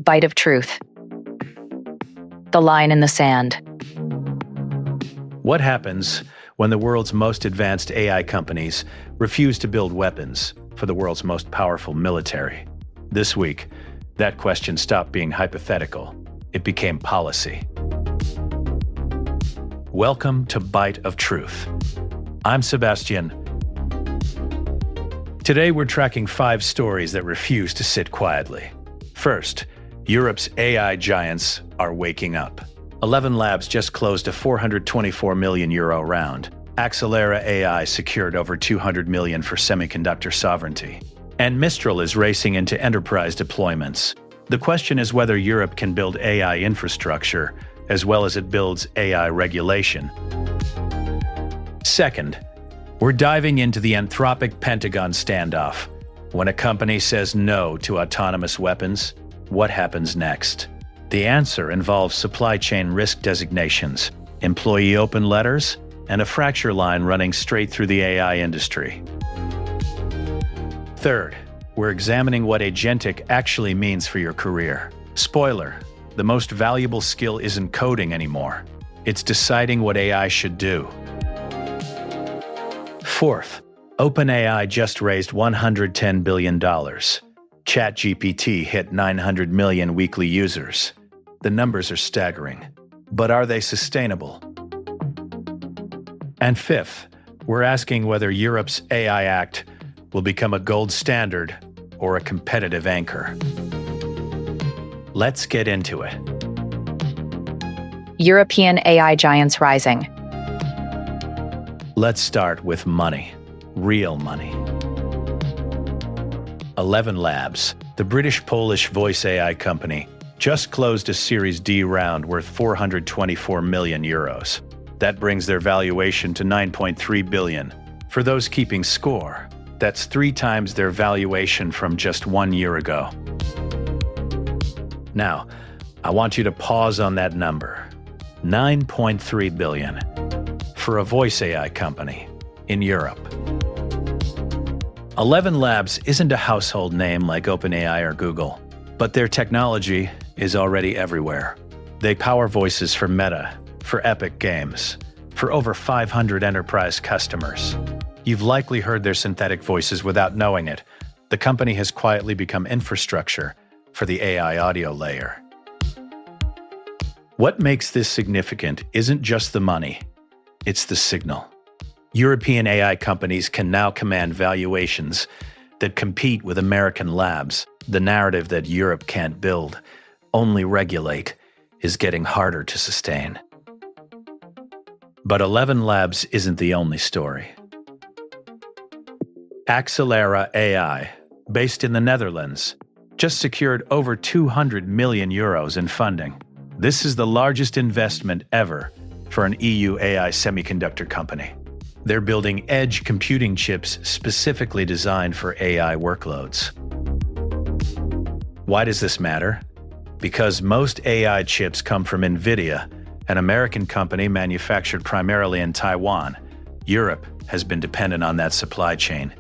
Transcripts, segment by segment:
Bite of truth. The line in the sand. What happens when the world's most advanced AI companies refuse to build weapons for the world's most powerful military? This week, that question stopped being hypothetical. It became policy. Welcome to Bite of Truth. I'm Sebastian. Today we're tracking 5 stories that refuse to sit quietly. First, Europe's AI giants are waking up. ElevenLabs just closed a €424 million round. Axelera AI secured over $200 million for semiconductor sovereignty. And Mistral is racing into enterprise deployments. The question is whether Europe can build AI infrastructure as well as it builds AI regulation. Second, we're diving into the Anthropic Pentagon standoff. When a company says no to autonomous weapons, what happens next? The answer involves supply chain risk designations, employee open letters, and a fracture line running straight through the AI industry. Third, we're examining what Agentic actually means for your career. Spoiler, the most valuable skill isn't coding anymore. It's deciding what AI should do. Fourth, OpenAI just raised $110 billion. ChatGPT hit 900 million weekly users. The numbers are staggering, but are they sustainable? And fifth, we're asking whether Europe's AI Act will become a gold standard or a competitive anchor. Let's get into it. European AI giants rising. Let's start with money. Real money. ElevenLabs, the British-Polish voice AI company, just closed a Series D round worth €424 million. That brings their valuation to $9.3 billion. For those keeping score, that's 3 times their valuation from just 1 year ago. Now, I want you to pause on that number. $9.3 billion for a voice AI company in Europe. ElevenLabs isn't a household name like OpenAI or Google, but their technology is already everywhere. They power voices for Meta, for Epic Games, for over 500 enterprise customers. You've likely heard their synthetic voices without knowing it. The company has quietly become infrastructure for the AI audio layer. What makes this significant isn't just the money, it's the signal. European AI companies can now command valuations that compete with American labs. The narrative that Europe can't build, only regulate, is getting harder to sustain. But ElevenLabs isn't the only story. Axelera AI, based in the Netherlands, just secured over €200 million in funding. This is the largest investment ever for an EU AI semiconductor company. They're building edge computing chips specifically designed for AI workloads. Why does this matter? Because most AI chips come from NVIDIA, an American company manufactured primarily in Taiwan. Europe has been dependent on that supply chain.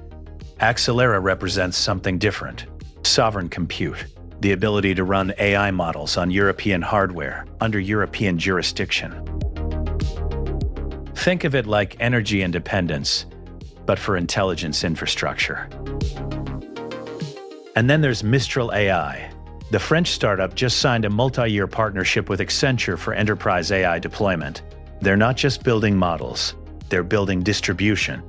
Axelera represents something different: sovereign compute, the ability to run AI models on European hardware under European jurisdiction. Think of it like energy independence, but for intelligence infrastructure. And then there's Mistral AI. The French startup just signed a multi-year partnership with Accenture for enterprise AI deployment. They're not just building models, they're building distribution.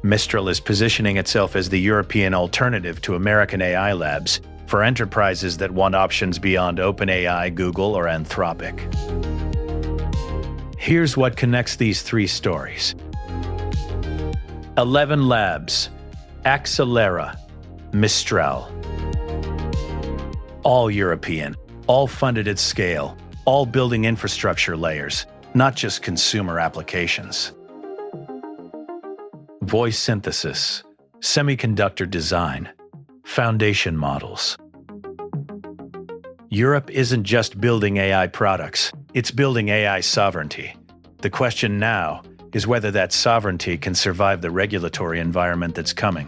Mistral is positioning itself as the European alternative to American AI labs for enterprises that want options beyond OpenAI, Google, or Anthropic. Here's what connects these 3 stories. ElevenLabs, Axelera, Mistral. All European, all funded at scale, all building infrastructure layers, not just consumer applications. Voice synthesis, semiconductor design, foundation models. Europe isn't just building AI products, it's building AI sovereignty. The question now is whether that sovereignty can survive the regulatory environment that's coming.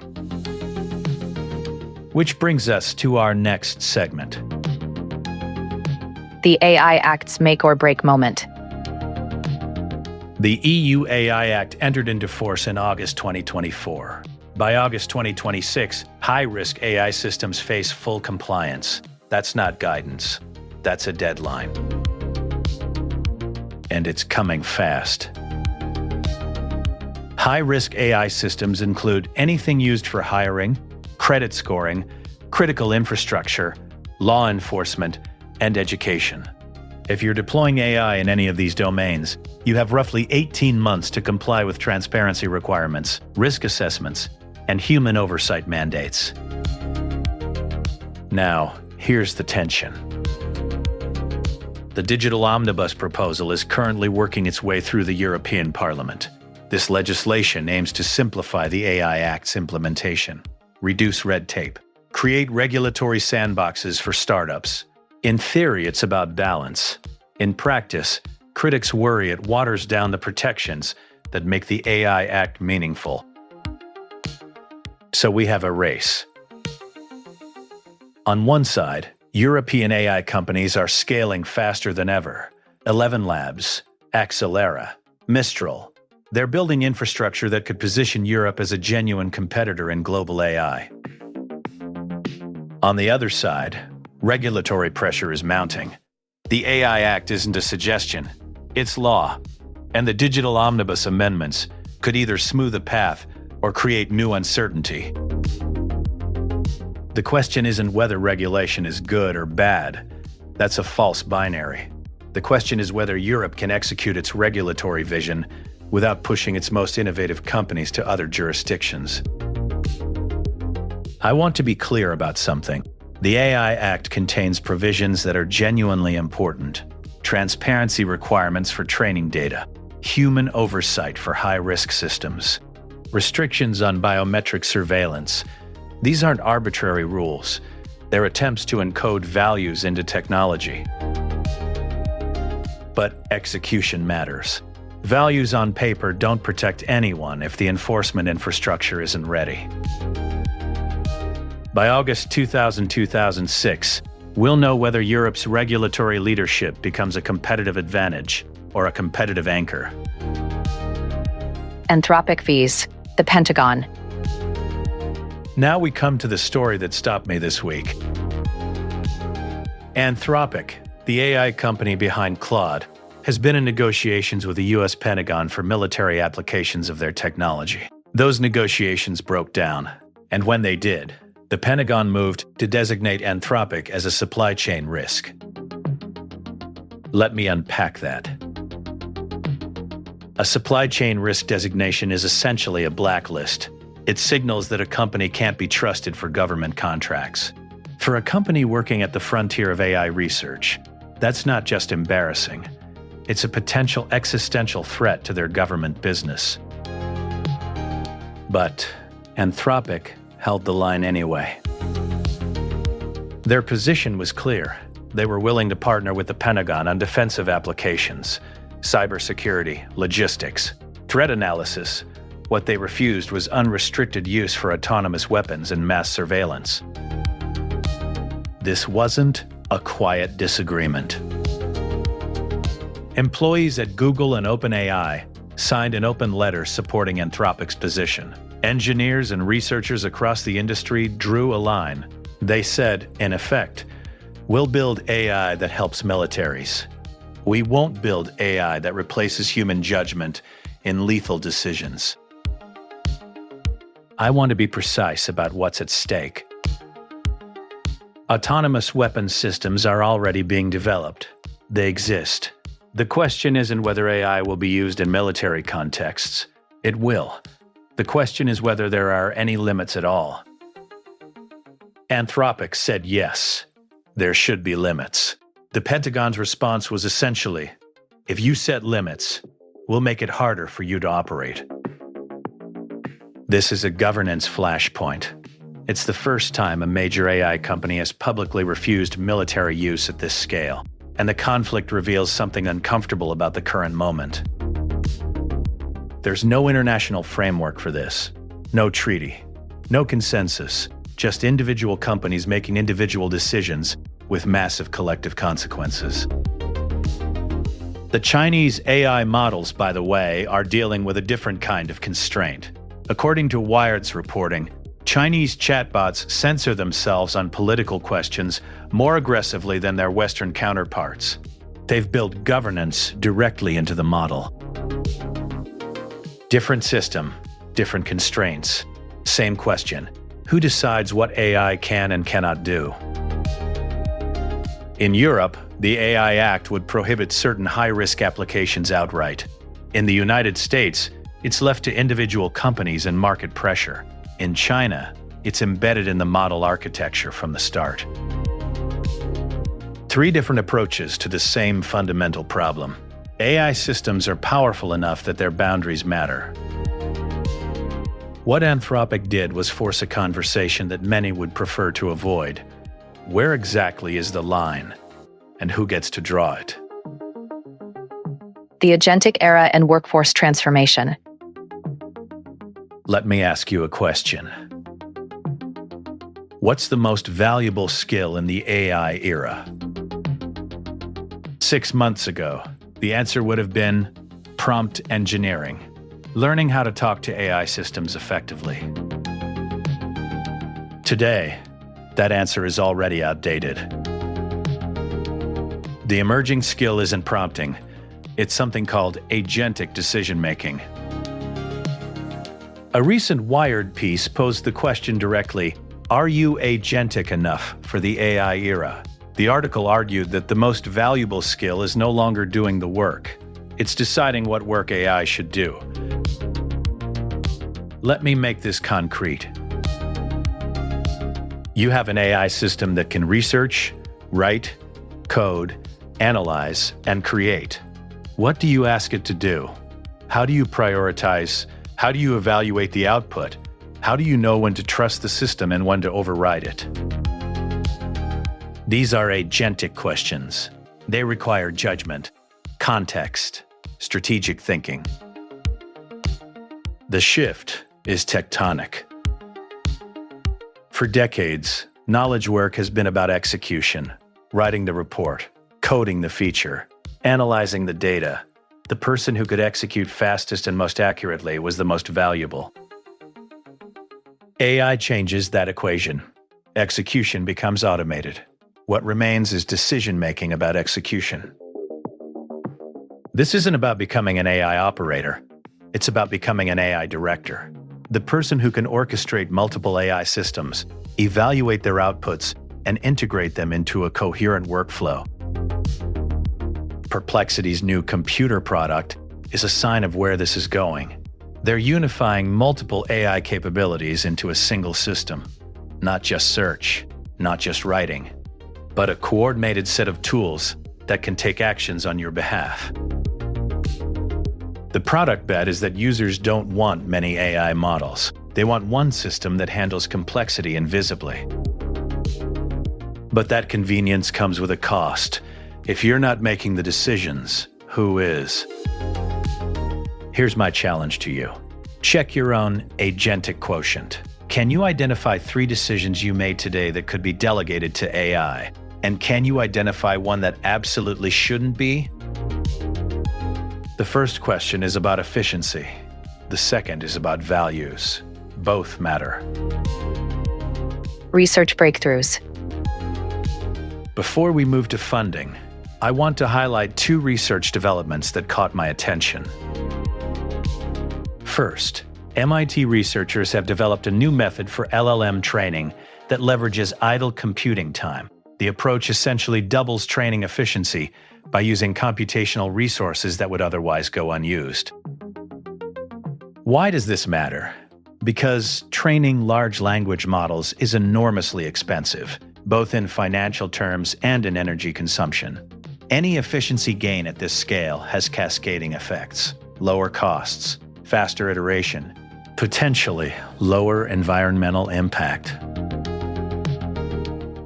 Which brings us to our next segment. The AI Act's make or break moment. The EU AI Act entered into force in August 2024. By August 2026, high-risk AI systems face full compliance. That's not guidance. That's a deadline. And it's coming fast. High-risk AI systems include anything used for hiring, credit scoring, critical infrastructure, law enforcement, and education. If you're deploying AI in any of these domains, you have roughly 18 months to comply with transparency requirements, risk assessments, and human oversight mandates. Now, here's the tension. The Digital Omnibus proposal is currently working its way through the European Parliament. This legislation aims to simplify the AI Act's implementation, reduce red tape, create regulatory sandboxes for startups. In theory, it's about balance. In practice, critics worry it waters down the protections that make the AI Act meaningful. So we have a race. On one side, European AI companies are scaling faster than ever. ElevenLabs, Axelera, Mistral. They're building infrastructure that could position Europe as a genuine competitor in global AI. On the other side, regulatory pressure is mounting. The AI Act isn't a suggestion, it's law. And the Digital Omnibus amendments could either smooth the path or create new uncertainty. The question isn't whether regulation is good or bad. That's a false binary. The question is whether Europe can execute its regulatory vision without pushing its most innovative companies to other jurisdictions. I want to be clear about something. The AI Act contains provisions that are genuinely important. Transparency requirements for training data, human oversight for high-risk systems, restrictions on biometric surveillance. These aren't arbitrary rules. They're attempts to encode values into technology. But execution matters. Values on paper don't protect anyone if the enforcement infrastructure isn't ready. By August 2006, we'll know whether Europe's regulatory leadership becomes a competitive advantage or a competitive anchor. Anthropic fees. The Pentagon. Now we come to the story that stopped me this week. Anthropic, the AI company behind Claude, has been in negotiations with the US Pentagon for military applications of their technology. Those negotiations broke down, and when they did, the Pentagon moved to designate Anthropic as a supply chain risk. Let me unpack that. A supply chain risk designation is essentially a blacklist. It signals that a company can't be trusted for government contracts. For a company working at the frontier of AI research, that's not just embarrassing. It's a potential existential threat to their government business. But Anthropic held the line anyway. Their position was clear. They were willing to partner with the Pentagon on defensive applications, cybersecurity, logistics, threat analysis. What they refused was unrestricted use for autonomous weapons and mass surveillance. This wasn't a quiet disagreement. Employees at Google and OpenAI signed an open letter supporting Anthropic's position. Engineers and researchers across the industry drew a line. They said, in effect, we'll build AI that helps militaries. We won't build AI that replaces human judgment in lethal decisions. I want to be precise about what's at stake. Autonomous weapons systems are already being developed. They exist. The question isn't whether AI will be used in military contexts. It will. The question is whether there are any limits at all. Anthropic said yes, there should be limits. The Pentagon's response was essentially, if you set limits, we'll make it harder for you to operate. This is a governance flashpoint. It's the first time a major AI company has publicly refused military use at this scale, and the conflict reveals something uncomfortable about the current moment. There's no international framework for this, no treaty, no consensus, just individual companies making individual decisions with massive collective consequences. The Chinese AI models, by the way, are dealing with a different kind of constraint. According to Wired's reporting, Chinese chatbots censor themselves on political questions more aggressively than their Western counterparts. They've built governance directly into the model. Different system, different constraints. Same question. Who decides what AI can and cannot do? In Europe, the AI Act would prohibit certain high-risk applications outright. In the United States, it's left to individual companies and market pressure. In China, it's embedded in the model architecture from the start. Three different approaches to the same fundamental problem. AI systems are powerful enough that their boundaries matter. What Anthropic did was force a conversation that many would prefer to avoid. Where exactly is the line, and who gets to draw it? The Agentic era and workforce transformation. Let me ask you a question. What's the most valuable skill in the AI era? 6 months ago, the answer would have been prompt engineering, learning how to talk to AI systems effectively. Today, that answer is already outdated. The emerging skill isn't prompting, it's something called agentic decision-making. A recent Wired piece posed the question directly, are you agentic enough for the AI era? The article argued that the most valuable skill is no longer doing the work. It's deciding what work AI should do. Let me make this concrete. You have an AI system that can research, write, code, analyze, and create. What do you ask it to do? How do you prioritize? How do you evaluate the output? How do you know when to trust the system and when to override it? These are agentic questions. They require judgment, context, strategic thinking. The shift is tectonic. For decades, knowledge work has been about execution, writing the report, coding the feature, analyzing the data. The person who could execute fastest and most accurately was the most valuable. AI changes that equation. Execution becomes automated. What remains is decision-making about execution. This isn't about becoming an AI operator. It's about becoming an AI director. The person who can orchestrate multiple AI systems, evaluate their outputs, and integrate them into a coherent workflow. Perplexity's new computer product is a sign of where this is going. They're unifying multiple AI capabilities into a single system. Not just search, not just writing, but a coordinated set of tools that can take actions on your behalf. The product bet is that users don't want many AI models. They want one system that handles complexity invisibly. But that convenience comes with a cost. If you're not making the decisions, who is? Here's my challenge to you. Check your own agentic quotient. Can you identify 3 decisions you made today that could be delegated to AI? And can you identify one that absolutely shouldn't be? The first question is about efficiency. The second is about values. Both matter. Research breakthroughs. Before we move to funding, I want to highlight 2 research developments that caught my attention. First, MIT researchers have developed a new method for LLM training that leverages idle computing time. The approach essentially doubles training efficiency by using computational resources that would otherwise go unused. Why does this matter? Because training large language models is enormously expensive, both in financial terms and in energy consumption. Any efficiency gain at this scale has cascading effects: lower costs, faster iteration, potentially lower environmental impact.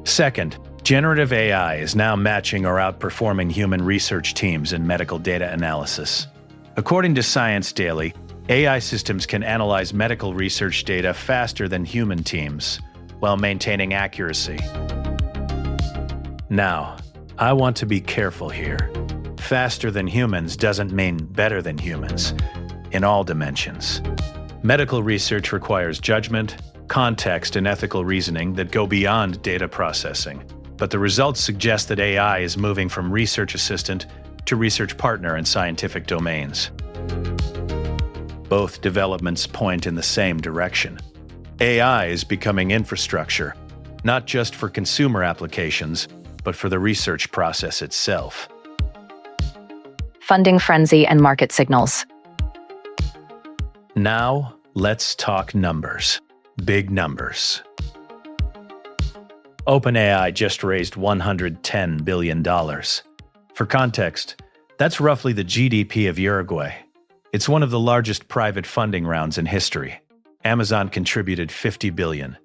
Second, generative AI is now matching or outperforming human research teams in medical data analysis. According to Science Daily, AI systems can analyze medical research data faster than human teams, while maintaining accuracy. Now, I want to be careful here. Faster than humans doesn't mean better than humans, in all dimensions. Medical research requires judgment, context, and ethical reasoning that go beyond data processing. But the results suggest that AI is moving from research assistant to research partner in scientific domains. Both developments point in the same direction. AI is becoming infrastructure, not just for consumer applications, but for the research process itself. Funding frenzy and market signals. Now, let's talk numbers. Big numbers. OpenAI just raised $110 billion. For context, that's roughly the GDP of Uruguay. It's one of the largest private funding rounds in history. Amazon contributed $50 billion.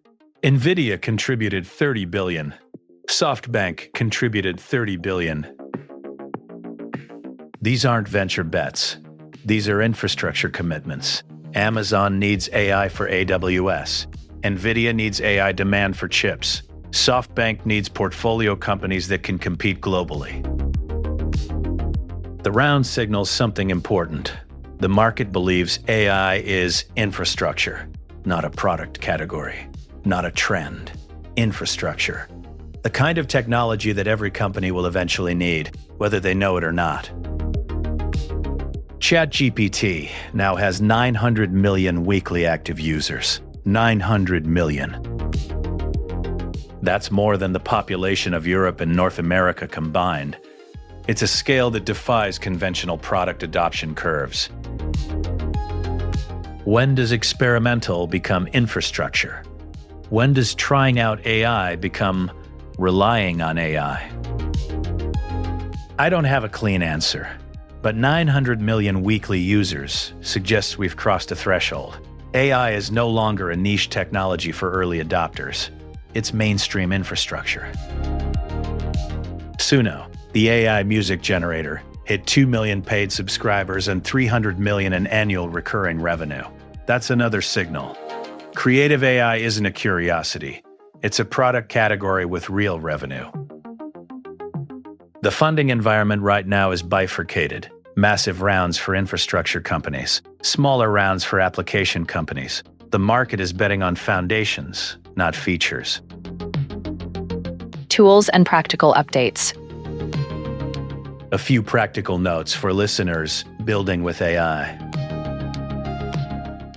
NVIDIA contributed $30 billion. SoftBank contributed $30 billion. These aren't venture bets. These are infrastructure commitments. Amazon needs AI for AWS. NVIDIA needs AI demand for chips. SoftBank needs portfolio companies that can compete globally. The round signals something important. The market believes AI is infrastructure, not a product category, not a trend. Infrastructure. The kind of technology that every company will eventually need, whether they know it or not. ChatGPT now has 900 million weekly active users. 900 million. That's more than the population of Europe and North America combined. It's a scale that defies conventional product adoption curves. When does experimental become infrastructure? When does trying out AI become relying on AI? I don't have a clean answer, but 900 million weekly users suggests we've crossed a threshold. AI is no longer a niche technology for early adopters. It's mainstream infrastructure. Suno, the AI music generator, hit 2 million paid subscribers and 300 million in annual recurring revenue. That's another signal. Creative AI isn't a curiosity. It's a product category with real revenue. The funding environment right now is bifurcated. Massive rounds for infrastructure companies, smaller rounds for application companies. The market is betting on foundations, not features. Tools and practical updates. A few practical notes for listeners building with AI.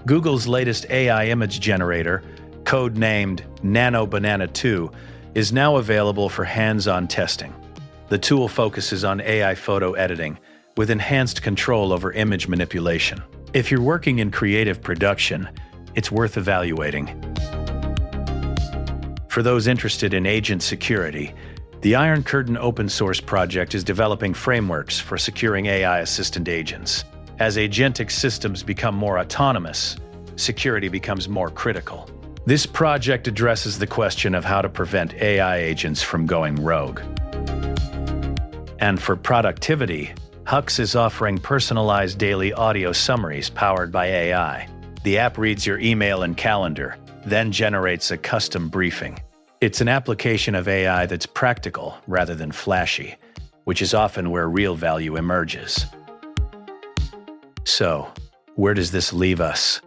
Google's latest AI image generator, code-named Nano Banana 2, is now available for hands-on testing. The tool focuses on AI photo editing, with enhanced control over image manipulation. If you're working in creative production, it's worth evaluating. For those interested in agent security, the Iron Curtain open source project is developing frameworks for securing AI assistant agents. As agentic systems become more autonomous, security becomes more critical. This project addresses the question of how to prevent AI agents from going rogue. And for productivity, Hux is offering personalized daily audio summaries powered by AI. The app reads your email and calendar, then generates a custom briefing. It's an application of AI that's practical rather than flashy, which is often where real value emerges. So, where does this leave us?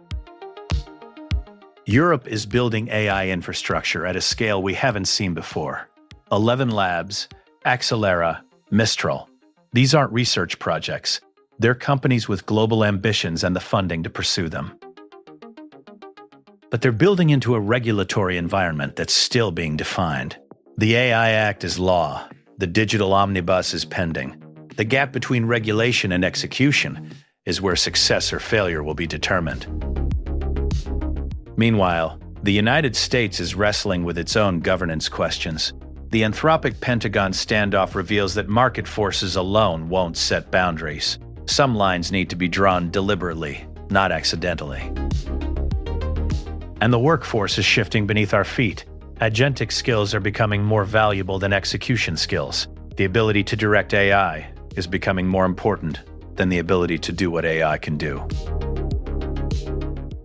Europe is building AI infrastructure at a scale we haven't seen before. ElevenLabs, Axelera, Mistral. These aren't research projects. They're companies with global ambitions and the funding to pursue them. But they're building into a regulatory environment that's still being defined. The AI Act is law. The digital omnibus is pending. The gap between regulation and execution is where success or failure will be determined. Meanwhile, the United States is wrestling with its own governance questions. The Anthropic Pentagon standoff reveals that market forces alone won't set boundaries. Some lines need to be drawn deliberately, not accidentally. And the workforce is shifting beneath our feet. Agentic skills are becoming more valuable than execution skills. The ability to direct AI is becoming more important than the ability to do what AI can do.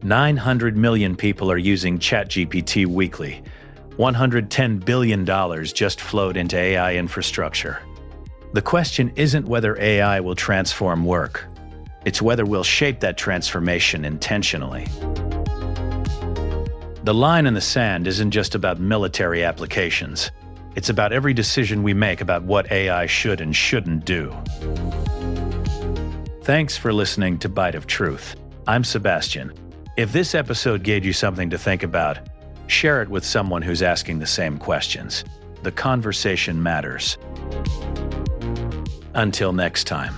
900 million people are using ChatGPT weekly, $110 billion just flowed into AI infrastructure. The question isn't whether AI will transform work. It's whether we'll shape that transformation intentionally. The line in the sand isn't just about military applications. It's about every decision we make about what AI should and shouldn't do. Thanks for listening to Bite of Truth. I'm Sebastian. If this episode gave you something to think about, share it with someone who's asking the same questions. The conversation matters. Until next time.